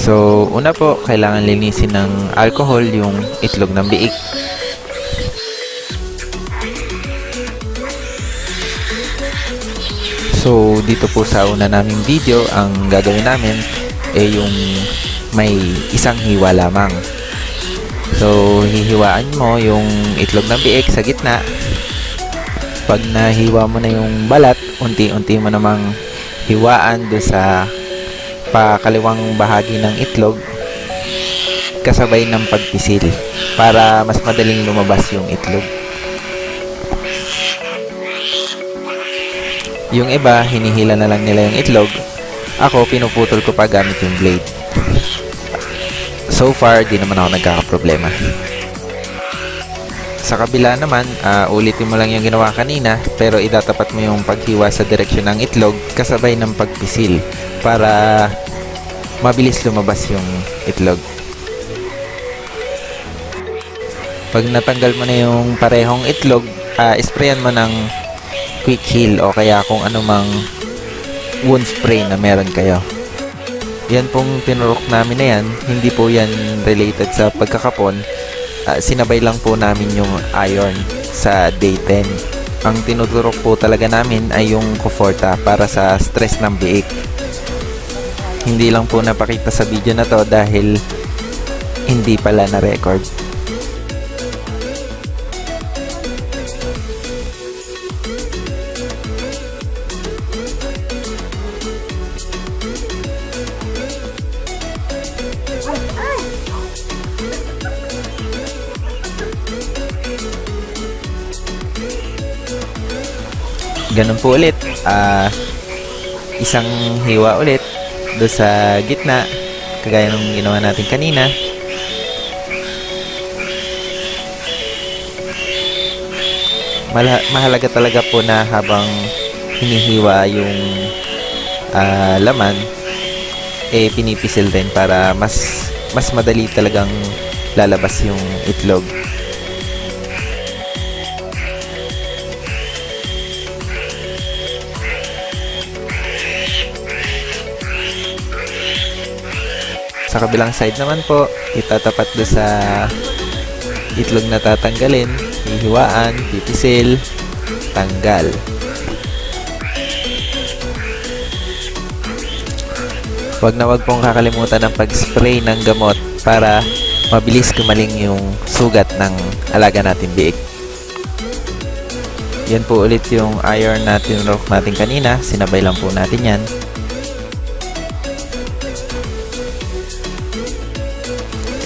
So, una po, kailangan linisin ng alcohol yung itlog ng biik. So, dito po sa una naming video, ang gagawin namin ay yung may isang hiwa lamang. So, hihiwaan mo yung itlog ng biik sa gitna. Pag nahiwa mo na yung balat, unti-unti mo namang hiwaan do sa pakaliwang bahagi ng itlog kasabay ng pagpisil para mas madaling lumabas yung itlog. Yung iba, hinihila na lang nila yung itlog. Ako, pinuputol ko pa gamit yung blade. So far, di naman ako nagkakaproblema. Sa kabila naman, ulitin mo lang yung ginawa kanina, pero idatapat mo yung paghiwa sa direksyon ng itlog kasabay ng pagpisil para mabilis lumabas yung itlog. Pag natanggal mo na yung parehong itlog, sprayan mo ng quick heal o kaya kung anumang wound spray na meron kayo. Yan pong tinurok namin na yan, hindi po yan related sa pagkakapon. Sinabay lang po namin yung iron sa day 10. Ang tinuturok po talaga namin ay yung Coforta para sa stress ng biik. Hindi lang po napakita sa video na to dahil hindi pala na-record. Ganun po ulit. Isang hiwa ulit do sa gitna kagaya ng ginawa natin kanina. Mahalaga talaga po na habang hinihiwa yung laman pinipisil din para mas madali talagang lalabas yung itlog. Sa kabilang side naman po, itatapat do sa itlog na tatanggalin, hihiwaan, pipisil, tanggal. Huwag na huwag pong kakalimutan ng pag-spray ng gamot para mabilis gumaling yung sugat ng alaga natin biik. Yan po ulit yung iron na tinurok natin kanina, sinabay lang po natin yan.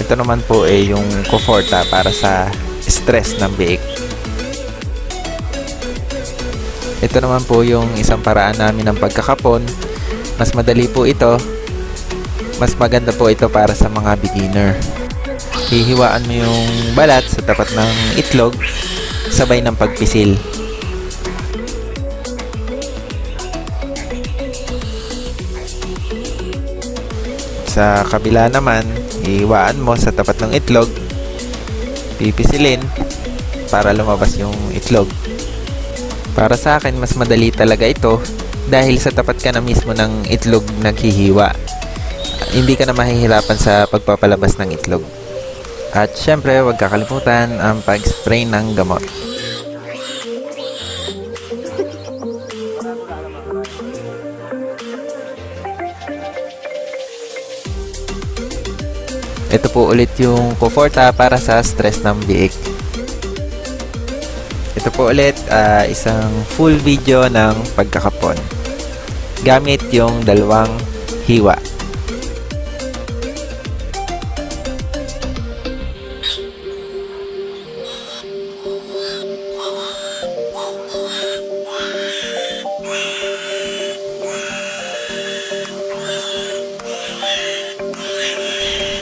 Ito naman po ay yung Coforta para sa stress ng biik. Ito naman po yung isang paraan namin ng pagkakapon. Mas madali po ito. Mas maganda po ito para sa mga beginner. Hihiwaan mo yung balat sa tapat ng itlog sabay ng pagpisil. Sa kabila naman, hihiwaan mo sa tapat ng itlog, pipisilin para lumabas yung itlog. Para sa akin, mas madali talaga ito dahil sa tapat ka na mismo ng itlog naghihiwa. Hindi ka na mahihirapan sa pagpapalabas ng itlog. At syempre, huwag kakalimutan ang pag-spray ng gamot. Ito po ulit yung Coforta para sa stress ng biik. Ito po ulit isang full video ng pagkakapon gamit yung dalawang hiwa.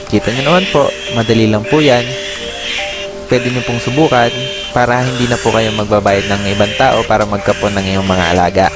Kita nyo naman po, madali lang po yan. Pwede nyo pong subukan para hindi na po kayo magbabayad ng ibang tao para magkapon ng iyong mga alaga.